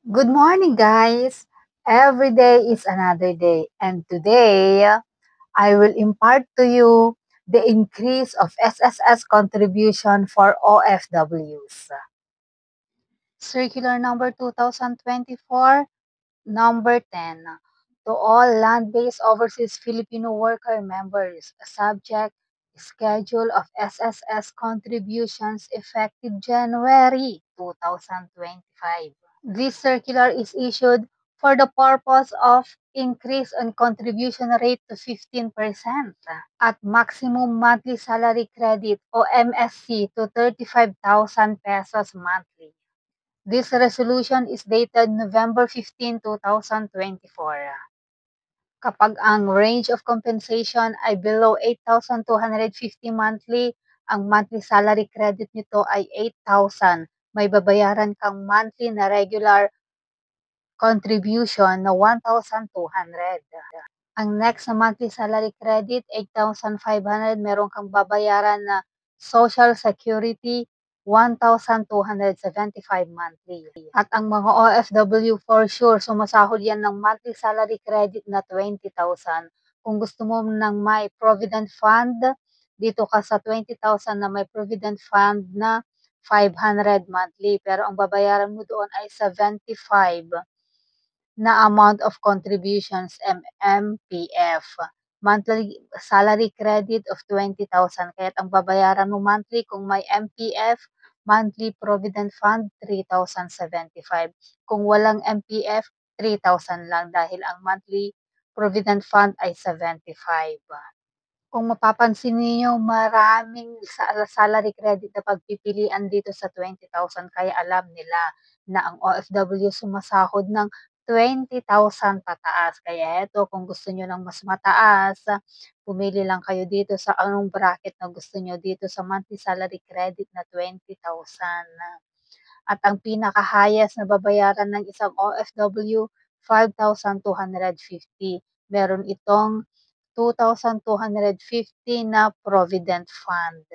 Good morning, guys. Every day is another day, and today I will impart to you the increase of SSS contribution for OFWs. Circular number 2024, number 10. To all land-based overseas Filipino worker members, subject schedule of SSS contributions effective January 2025. This circular is issued for the purpose of increase on contribution rate to 15% at maximum monthly salary credit o MSC to 35,000 pesos monthly. This resolution is dated November 15, 2024. Kapag ang range of compensation ay below 8,250 monthly, ang monthly salary credit nito ay 8,000. May babayaran kang monthly na regular contribution na 1,200. Ang next na monthly salary credit, 8,500, meron kang babayaran na Social Security, 1,275 monthly. At ang mga OFW for sure, sumasahod yan ng monthly salary credit na 20,000. Kung gusto mo ng may provident fund, dito ka sa 20,000 na may provident fund na 500 monthly. Pero ang babayaran mo doon ay 75 na amount of contributions MMPF. Monthly salary credit of 20,000. Kaya't ang babayaran mo monthly kung may MPF, monthly provident fund, 3,075. Kung walang MPF, 3,000 lang dahil ang monthly provident fund ay 75. Kung mapapansin niyo maraming salary credit na pagpipilian dito sa 20,000 kaya alam nila na ang OFW sumasahod ng 20,000 pataas. Kaya eto kung gusto niyo ng mas mataas, pumili lang kayo dito sa anong bracket na gusto niyo dito sa monthly salary credit na 20,000. At ang pinaka-highest na babayaran ng isang OFW, 5,250. Meron itong 2,250 na provident fund.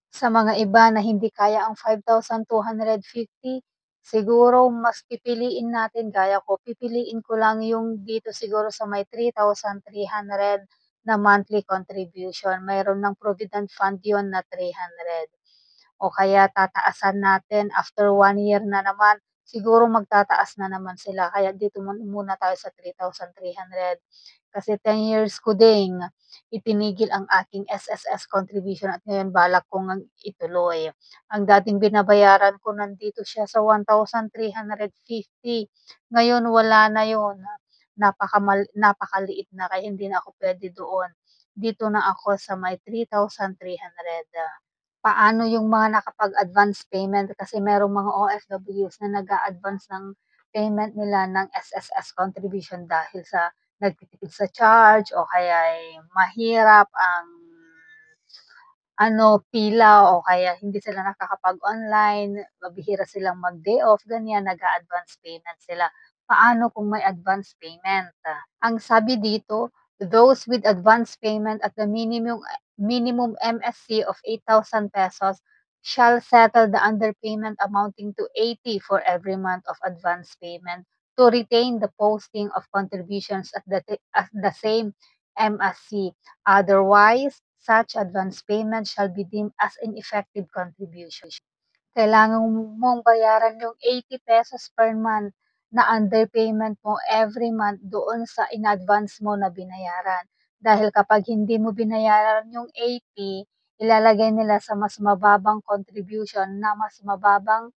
Sa mga iba na hindi kaya ang 5,250, siguro mas pipiliin natin gaya ko, pipiliin ko lang yung dito siguro sa may 3,300 na monthly contribution. Mayroon ng provident fund yon na 300. O kaya tataasan natin after 1 year na naman, siguro magtataas na naman sila. Kaya dito muna tayo sa 3,300. Kasi 10 years ko ding itinigil ang aking SSS contribution at ngayon balak kong ituloy. Ang dating binabayaran ko nandito siya sa 1,350. Ngayon wala na yun. Napakaliit na kaya hindi na ako pwede doon. Dito na ako sa may 3,300. Paano yung mga nakapag-advance payment kasi merong mga OFWs na nag-a-advance ng payment nila ng SSS contribution dahil sa nagtitipid sa charge o kaya'y mahirap ang pila o kaya hindi sila nakakapag-online, mabihira silang mag-day off, ganyan, nag-a-advance payment sila. Paano kung may advance payment? Ang sabi dito, those with advance payment at the minimum MSC of 8,000 pesos shall settle the underpayment amounting to 80 for every month of advance payment to retain the posting of contributions at the same MSC. Otherwise, such advance payment shall be deemed as ineffective contribution. Kailangan mong bayaran yung 80 pesos per month na underpayment mo every month doon sa in-advance mo na binayaran. Dahil kapag hindi mo binayaran yung 80, ilalagay nila sa mas mababang contribution na mas mababang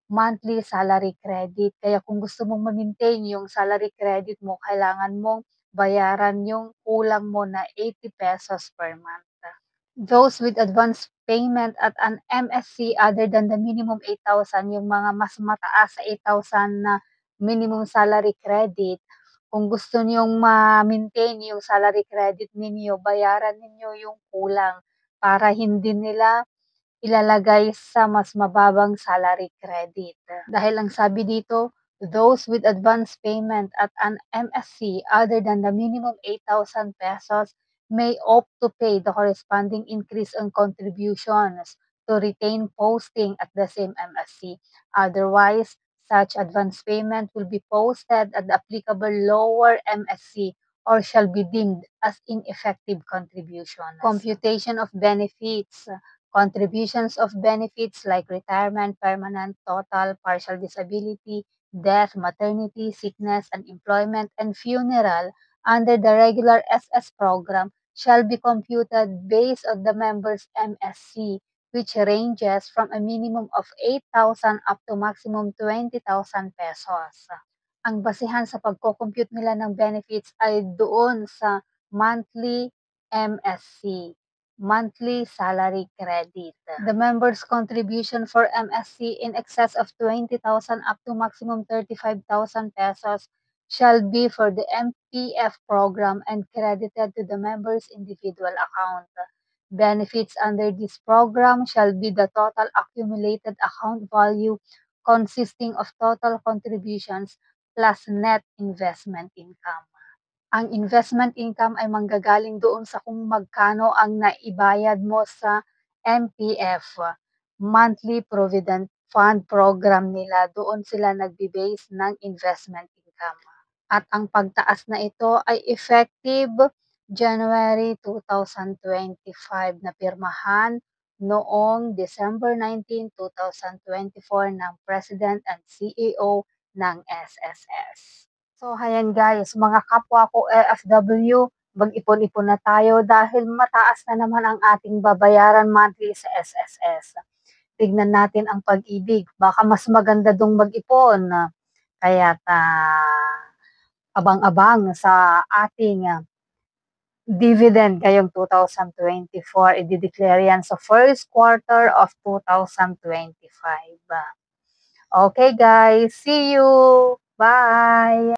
monthly salary credit. Kaya kung gusto mong ma-maintain yung salary credit mo, kailangan mong bayaran yung kulang mo na 80 pesos per month. Those with advance payment at an MSC other than the minimum 8,000, yung mga mas mataas sa 8,000 na minimum salary credit, kung gusto niyong ma-maintain yung salary credit ninyo, bayaran ninyo yung kulang para hindi nila ilalagay sa mas mababang salary credit. Dahil ang sabi dito, those with advance payment at an MSC other than the minimum 8,000 pesos may opt to pay the corresponding increase on contributions to retain posting at the same MSC. Otherwise, Such advance payment will be posted at the applicable lower MSC or shall be deemed as ineffective contributions. Computation of benefits. Contributions of benefits like retirement, permanent, total, partial disability, death, maternity, sickness, unemployment, and funeral under the regular SS program shall be computed based on the member's MSC, which ranges from a minimum of 8,000 up to maximum 20,000 pesos. Ang basihan sa pagko-compute nila ng benefits ay doon sa monthly MSC, monthly salary credit. The member's contribution for MSC in excess of 20,000 up to maximum 35,000 pesos shall be for the MPF program and credited to the member's individual account. Benefits under this program shall be the total accumulated account value consisting of total contributions plus net investment income. Ang investment income ay manggagaling doon sa kung magkano ang naibayad mo sa MPF, Monthly Provident Fund program nila. Doon sila nagbe-base ng investment income. At ang pagtaas na ito ay effective January 2025 na pirmahan noong December 19, 2024 ng President and CEO ng SSS. So, ayan guys, mga kapwa ko OFW, mag-ipon-ipon na tayo dahil mataas na naman ang ating babayaran monthly sa SSS. Tignan natin ang pag-ibig. Baka mas maganda dong mag-ipon. Kaya abang-abang sa ating dividend ngayong 2024. I-declare yan sa first quarter of 2025. Okay guys, see you! Bye!